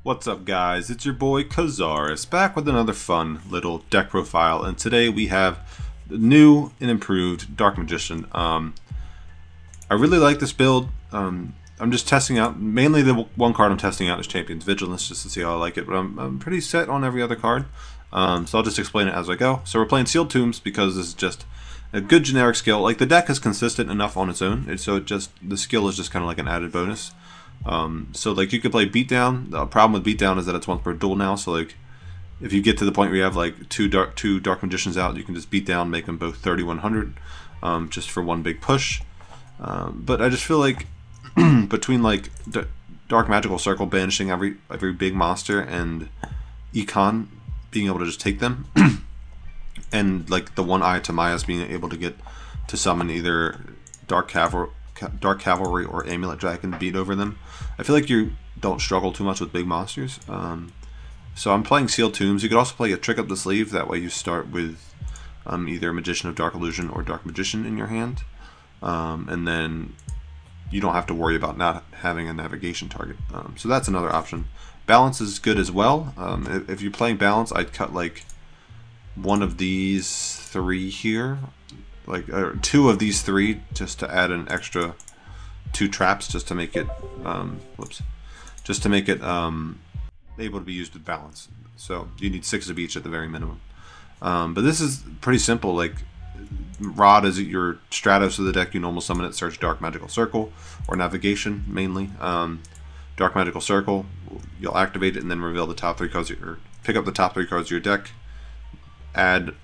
What's up, guys? It's your boy Kazaris back with another fun little deck profile, and today we have the new and improved Dark Magician. I really like this build. I'm just testing out, mainly the one card I'm testing out is Champion's Vigilance, just to see how I like it, but I'm pretty set on every other card, so I'll just explain it as I go. So we're playing Sealed Tombs because this is just a good generic skill. Like, the deck is consistent enough on its own, so the skill is just kind of like an added bonus. So like you could play Beatdown. The problem with Beatdown is that it's once per duel now. So like if you get to the point where you have like two dark magicians out, you can just beat down, make them both 3100, just for one big push. But I just feel like between like Dark Magical Circle banishing every big monster and Econ being able to just take them, and like the one eye to Maya's being able to get to summon either Dark Cavalry or Amulet Dragon beat over them, I feel like you don't struggle too much with big monsters. So I'm playing Sealed Tombs. You could also play a Trick Up the Sleeve. That way you start with either Magician of Dark Illusion or Dark Magician in your hand. And then you don't have to worry about not having a navigation target. So that's another option. Balance is good as well. If you're playing Balance, I'd cut like one of these three here, like two of these three, just to add an extra two traps, just to make it able to be used with Balance. So you need 6 of each at the very minimum. But this is pretty simple. Like, Rod is your Stratos of the deck. You normal summon it, search Dark Magical Circle or Navigation mainly. Dark Magical Circle, you'll activate it and then reveal the top 3 cards, or pick up the top 3 cards of your deck. Add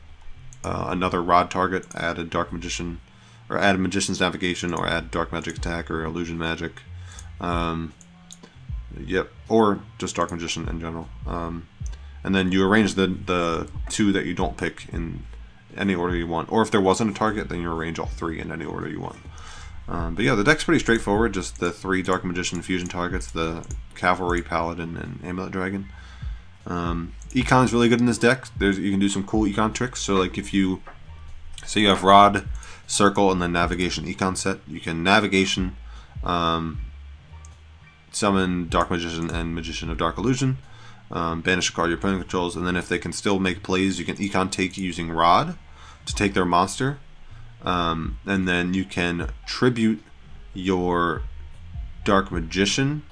another Rod target, add a Dark Magician, or add a Magician's Navigation, or add Dark Magic Attack or Illusion Magic. Yep, or just Dark Magician in general. And then you arrange the 2 that you don't pick in any order you want. Or if there wasn't a target, then you arrange all 3 in any order you want. But yeah, the deck's pretty straightforward. Just the 3 Dark Magician fusion targets, the Cavalry, Paladin, and Amulet Dragon. Econ is really good in this deck. You can do some cool Econ tricks. So like if you say you have Rod, Circle, and then Navigation Econ set, you can Navigation, summon Dark Magician and Magician of Dark Illusion, banish a card your opponent controls, and then if they can still make plays, you can Econ take using Rod to take their monster, and then you can tribute your Dark Magician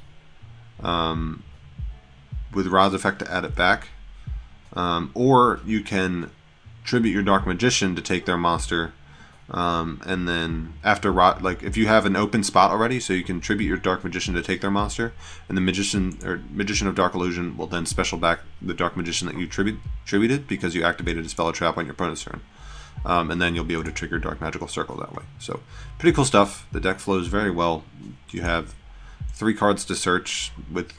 with Rod's effect to add it back, or you can tribute your Dark Magician to take their monster, and then after Rod, like if you have an open spot already, so you can tribute your Dark Magician to take their monster, and the Magician of Dark Illusion will then special back the Dark Magician that you tributed because you activated a spell or trap on your opponent's turn, and then you'll be able to trigger Dark Magical Circle that way. So pretty cool stuff. The deck flows very well. You have 3 cards to search with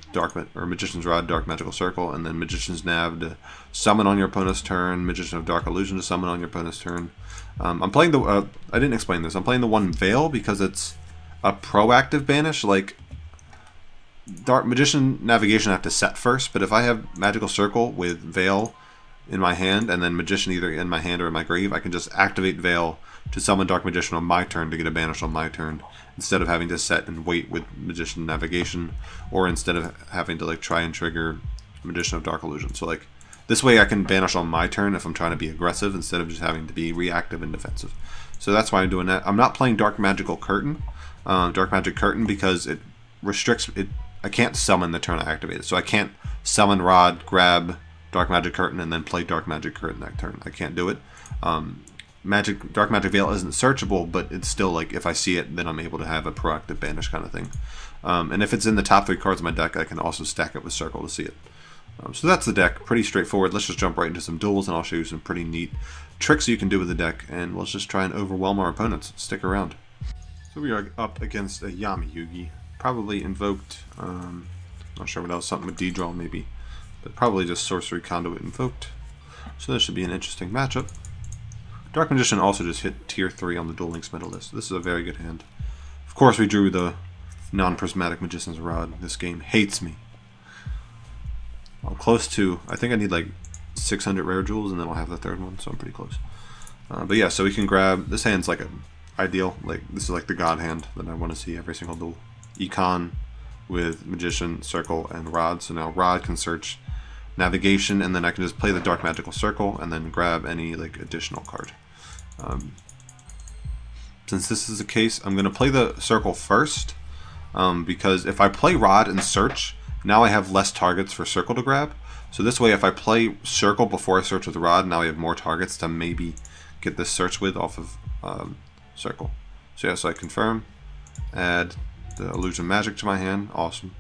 Magician's Rod, Dark Magical Circle, and then Magician's Nav to summon on your opponent's turn, Magician of Dark Illusion to summon on your opponent's turn. I'm playing the, I didn't explain this, I'm playing the one Veil because it's a proactive banish. Like, Dark Magician Navigation I have to set first, but if I have Magical Circle with Veil in my hand, and then Magician either in my hand or in my grave, I can just activate Veil to summon Dark Magician on my turn to get a banish on my turn, instead of having to set and wait with Magician Navigation, or instead of having to like try and trigger Magician of Dark Illusion. So like this way I can banish on my turn if I'm trying to be aggressive, instead of just having to be reactive and defensive. So that's why I'm doing that. I'm not playing Dark Magical Curtain, Dark Magic Curtain, because it restricts it. I can't summon the turn I activate it, so I can't summon Rod, grab Dark Magic Curtain, and then play Dark Magic Curtain that turn. I can't do it. Dark Magic Veil isn't searchable, but it's still like if I see it, then I'm able to have a proactive banish kind of thing. And if it's in the top 3 cards of my deck, I can also stack it with Circle to see it. So that's the deck. Pretty straightforward. Let's just jump right into some duels, and I'll show you some pretty neat tricks you can do with the deck, and let's just try and overwhelm our opponents. Stick around. So we are up against a Yami Yugi. Probably invoked, not sure what else, something with D-Draw maybe, but probably just Sorcery Conduit invoked. So this should be an interesting matchup. Dark Magician also just hit tier 3 on the Duel Links meta list. This is a very good hand. Of course we drew the non-prismatic Magician's Rod. This game hates me. I'm close to, I think I need like 600 rare jewels and then I'll have the 3rd one, so I'm pretty close. But yeah, so we can grab, this hand's like ideal, like this is like the god hand that I want to see every single duel. Econ with Magician, Circle, and Rod. So now Rod can search Navigation, and then I can just play the Dark Magical Circle and then grab any like additional card. Since this is the case, I'm going to play the Circle first, because if I play Rod and search, now I have less targets for Circle to grab. So this way, if I play Circle before I search with Rod, now I have more targets to maybe get this search with off of Circle. So yeah, so I confirm, add the Illusion Magic to my hand. Awesome.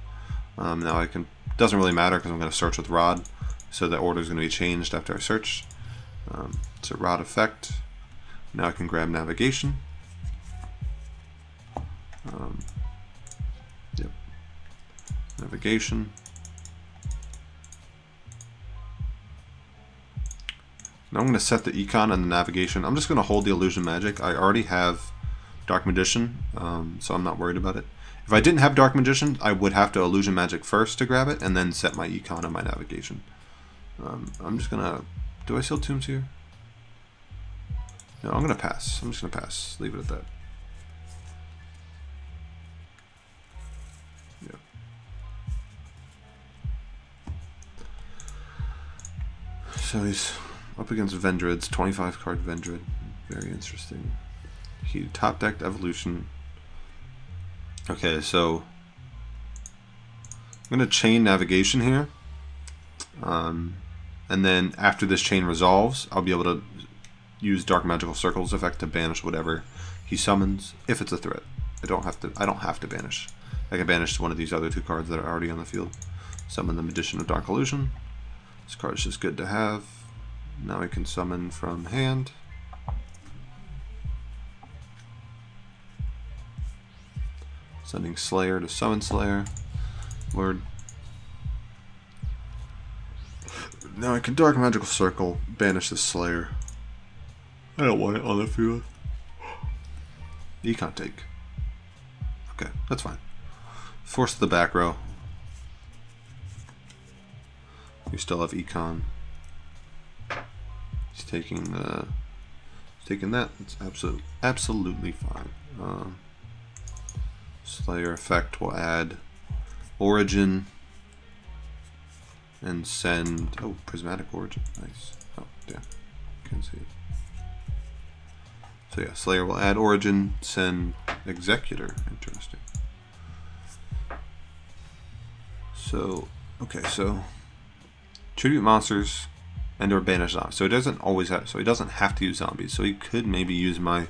Now I can, doesn't really matter because I'm going to search with Rod, so the order is going to be changed after I search. So Rod effect. Now I can grab Navigation. Yep. Navigation. Now I'm going to set the econ and the navigation. I'm just going to hold the Illusion Magic. I already have Dark Magician, so I'm not worried about it. If I didn't have Dark Magician, I would have to Illusion Magic first to grab it, and then set my econ and my navigation. I'm just going to... Do I seal tombs here? No, I'm going to pass. I'm just going to pass. Leave it at that. Yeah. So he's up against Vendrids, 25 card Vendrid. Very interesting. He top decked Evolution. Okay, so I'm going to chain Navigation here. And then after this chain resolves, I'll be able to use Dark Magical Circle's effect to banish whatever he summons, if it's a threat. I don't have to banish. I can banish one of these other two cards that are already on the field. Summon the Magician of Dark Illusion. This card is just good to have. Now I can summon from hand. Sending Slayer to summon Slayer. Lord. Now I can Dark Magical Circle, banish the Slayer. I don't want it on the field. Econ take. Okay, that's fine. Force the back row. We still have Econ. He's taking the... taking that. It's absolutely fine. Slayer effect will add Origin and send... Oh, Prismatic Origin. Nice. Oh, damn. Can't see it. So yeah, Slayer will add Origin, send Executor. Interesting. So, okay, so tribute monsters and or banish zombies. So it doesn't always have, so he doesn't have to use zombies. So he could maybe use my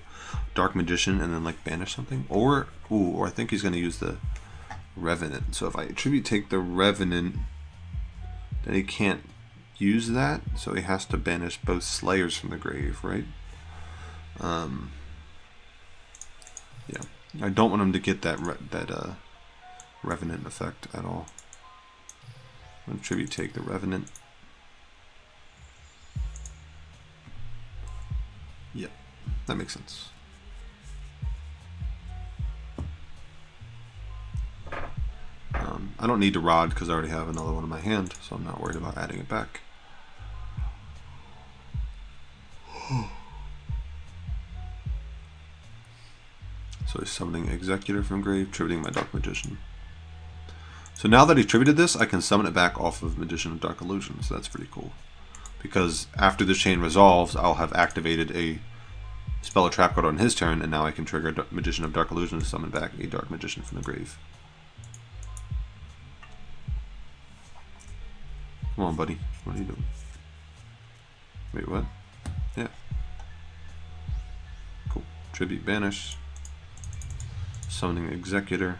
Dark Magician and then like banish something. Or I think he's gonna use the Revenant. So if I tribute take the Revenant, then he can't use that. So he has to banish both Slayers from the grave, right? Yeah, I don't want him to get that Revenant effect at all. I'm gonna tribute take the Revenant. Yeah, that makes sense. I don't need to Rod because I already have another one in my hand, so I'm not worried about adding it back. So he's summoning Executor from grave, tributing my Dark Magician. So now that he tributed this, I can summon it back off of Magician of Dark Illusion, so that's pretty cool. Because after this chain resolves, I'll have activated a spell or trap card on his turn, and now I can trigger Magician of Dark Illusion to summon back a Dark Magician from the grave. Come on, buddy. What are you doing? Wait, what? Yeah. Cool. Tribute banish. Summoning Executor.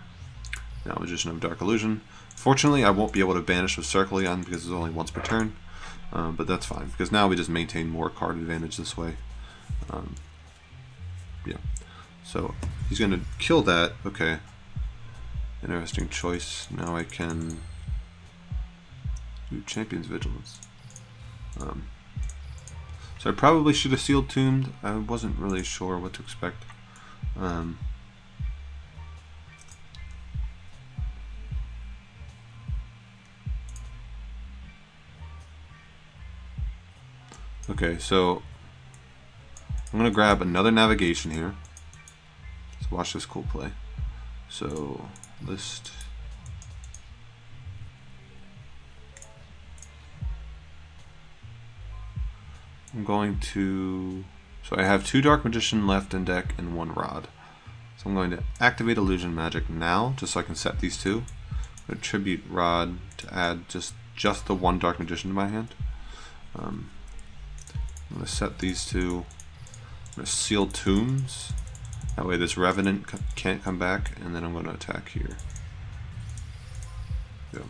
Now Magician of Dark Illusion. Fortunately, I won't be able to banish with Circle on because it's only once per turn. But that's fine, because now we just maintain more card advantage this way. Yeah. So he's going to kill that. Okay. Interesting choice. Now I can... Champion's Vigilance. So I probably should have sealed tombed. I wasn't really sure what to expect. Okay, so I'm gonna grab another navigation here. Let's watch this cool play. So list I'm going to... So I have 2 Dark Magician left in deck and 1 Rod. So I'm going to activate Illusion Magic now, just so I can set these 2. I'm going to Tribute Rod to add just the 1 Dark Magician to my hand. I'm going to set these 2. I'm going to Seal Tombs. That way this Revenant can't come back, and then I'm going to attack here. Go.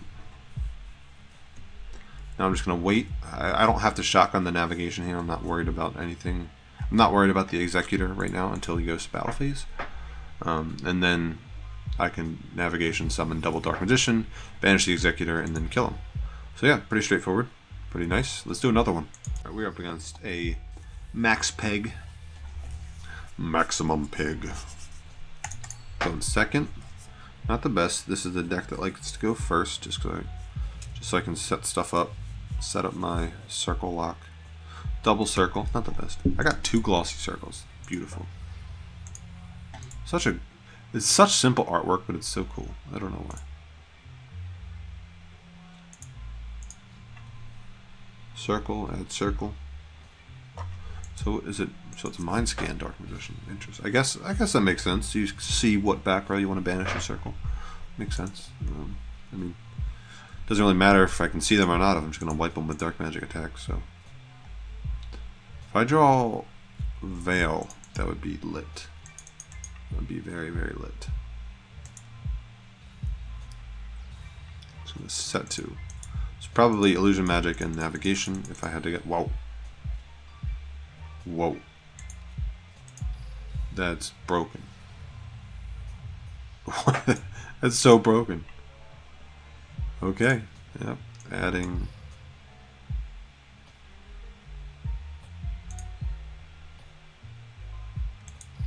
Now I'm just going to wait. I don't have to shotgun the navigation here. I'm not worried about anything. I'm not worried about the Executor right now until he goes to battle phase. And then I can navigation summon double Dark Magician, banish the Executor, and then kill him. So yeah, pretty straightforward. Pretty nice. Let's do another one. Alright, we're up against a Max Peg. Maximum Pig. Going second. Not the best. This is the deck that likes to go first, just so I can set stuff up. Set up my circle lock. Double circle, not the best. I got 2 glossy circles. Beautiful. It's such simple artwork, but it's so cool. I don't know why. Circle, add circle. So it's Mind Scan Dark Magician. Interesting. I guess that makes sense. You see what back row you want to banish a circle. Makes sense. I mean, doesn't really matter if I can see them or not. I'm just gonna wipe them with Dark Magic attack. So if I draw Veil, that would be lit. That would be very, very lit. So this set 2. It's probably Illusion Magic and Navigation if I had to get. Whoa. Whoa. That's broken. That's so broken. Okay. Yep. Adding.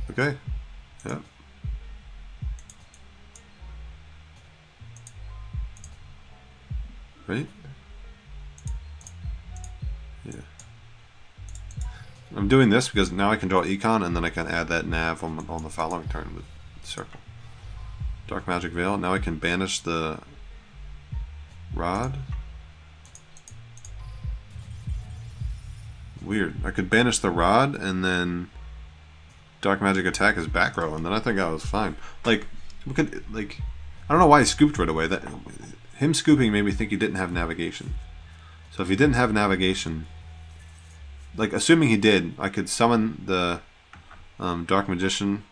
Okay. Yep. Right? Yeah. I'm doing this because now I can draw Econ and then I can add that nav on the following turn with Circle. Dark Magic Veil. Now I can banish the Rod. Weird. I could banish the Rod and then Dark Magic attack his back row, and then I think I was fine. I don't know why he scooped right away. Him scooping made me think he didn't have navigation. So if he didn't have navigation, assuming he did, I could summon the Dark Magician.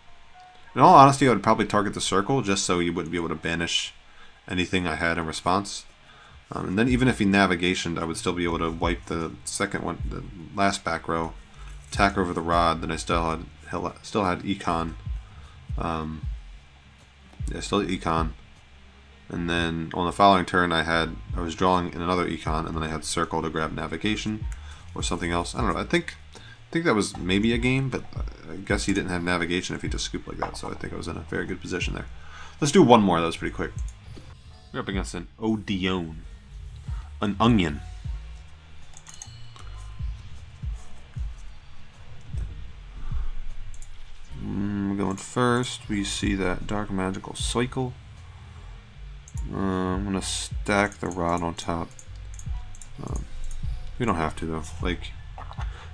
In all honesty, I would probably target the circle just so he wouldn't be able to banish anything I had in response. And then even if he navigationed, I would still be able to wipe the second one, the last back row, attack over the Rod. Then I still had Econ. Still Econ. And then on the following turn, I was drawing in another Econ, and then I had Circle to grab navigation or something else. I don't know. I think that was maybe a game, but I guess he didn't have navigation if he just scooped like that. So I think I was in a very good position there. Let's do one more. That was pretty quick. We're up against an Odeon, an onion. We're going first. We see that Dark Magical Cycle. I'm gonna stack the Rod on top. We don't have to though.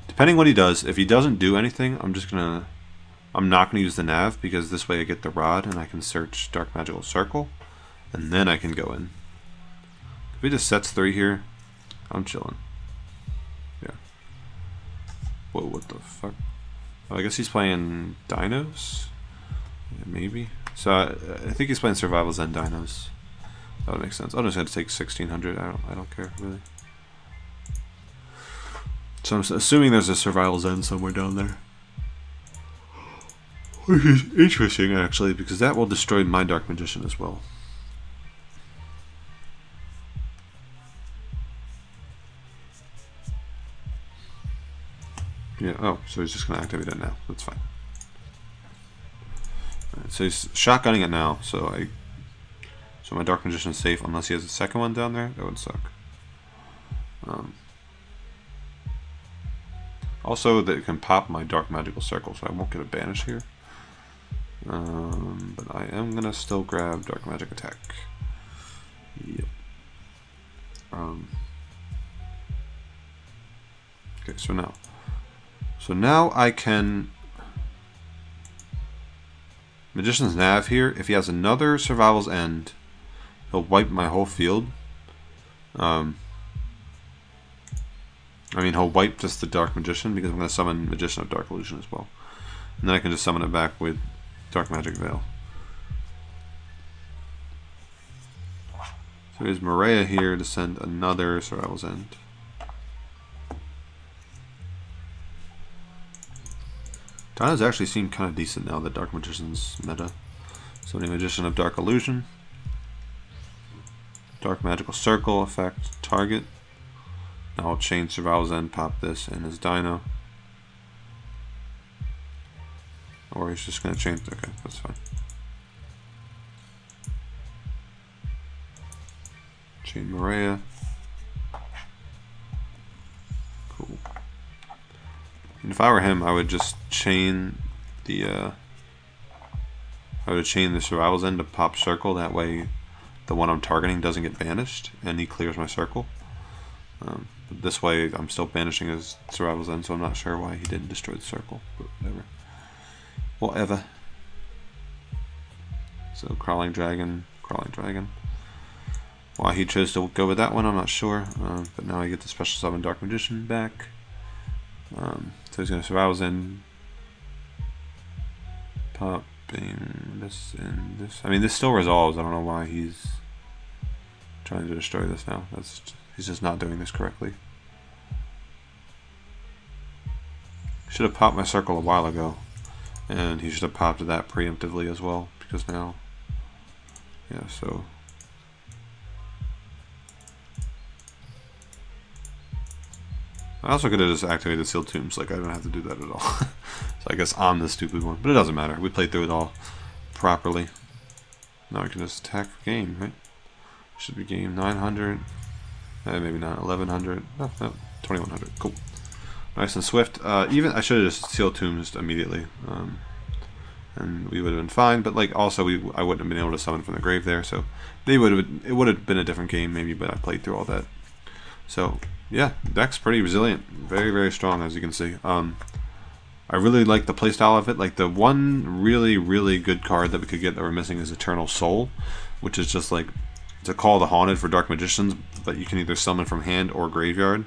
Depending what he does, if he doesn't do anything, I'm not gonna use the nav because this way I get the Rod and I can search Dark Magical Circle, and then I can go in. If he just sets 3 here, I'm chilling. Yeah. Whoa, what the fuck? Oh, I guess he's playing Dinos? Yeah, maybe. So I think he's playing Survival Zen Dinos. That would make sense. I'll just have to take 1600. I don't care really. So I'm assuming there's a Survival Zen somewhere down there. Which is interesting actually, because that will destroy my Dark Magician as well. Yeah, oh, so he's just going to activate it now. That's fine. Alright, so he's shotgunning it now, so my Dark Magician is safe unless he has a second one down there. That would suck. Also, that it can pop my Dark Magical Circle, so I won't get a banish here. But I am going to still grab Dark Magic Attack. Yep. Okay, so now So now I can Magician's Nav here. If he has another Survival's End, he'll wipe my whole field. He'll wipe just the Dark Magician because I'm going to summon Magician of Dark Illusion as well. And then I can just summon it back with Dark Magic Veil. So here's Maria here to send another Survival's End. Dyna's actually seemed kind of decent now that Dark Magician's meta. So Magician of Dark Illusion. Dark Magical Circle effect, target. Now I'll chain Survival's End, pop this in his Dino. Or he's just going to chain. Okay, that's fine. Chain Maria. Cool. And if I were him, I would just chain the Survival's End to pop Circle. That way, the one I'm targeting doesn't get banished, and he clears my circle. But this way, I'm still banishing his Survival's End, so I'm not sure why he didn't destroy the circle. But whatever. Whatever. So Crawling Dragon. Why he chose to go with that one, I'm not sure. But now I get the special summon Dark Magician back. So he's going to Survival's End. Popping this and this. I mean, this still resolves. I don't know why he's trying to destroy this now. He's just not doing this correctly. Should have popped my circle a while ago. And he should have popped that preemptively as well. Because now... Yeah, so... I also could have just activated Sealed Tombs, like I don't have to do that at all. So I guess I'm the stupid one, but it doesn't matter. We played through it all properly. Now we can just attack for game, right? Should be game 900. Maybe not 1100. No, 2100. Cool. Nice and swift. Even I should have just Sealed Tombs immediately, and we would have been fine. But like also, I wouldn't have been able to summon from the grave there, so it would have been a different game maybe. But I played through all that, so. Yeah, deck's pretty resilient. Very, very strong, as you can see. I really like the playstyle of it. Like, the one really, really good card that we could get that we're missing is Eternal Soul, which is just like, it's a Call of the Haunted for Dark Magicians, but you can either summon from hand or graveyard,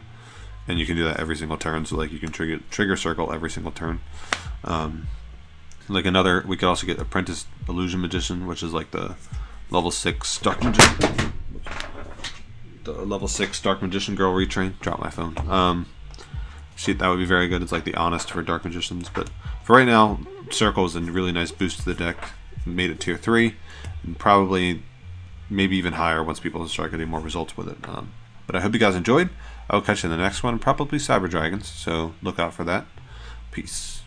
and you can do that every single turn, so like you can trigger Circle every single turn. Like another, we could also get Apprentice Illusion Magician, which is like the level 6 Dark Magician. The level 6 Dark Magician Girl retrain. Drop my phone. That would be very good. It's like the Honest for Dark Magicians. But for right now, Circle is a really nice boost to the deck. Made it tier 3. And probably maybe even higher once people start getting more results with it. But I hope you guys enjoyed. I will catch you in the next one. Probably Cyber Dragons. So look out for that. Peace.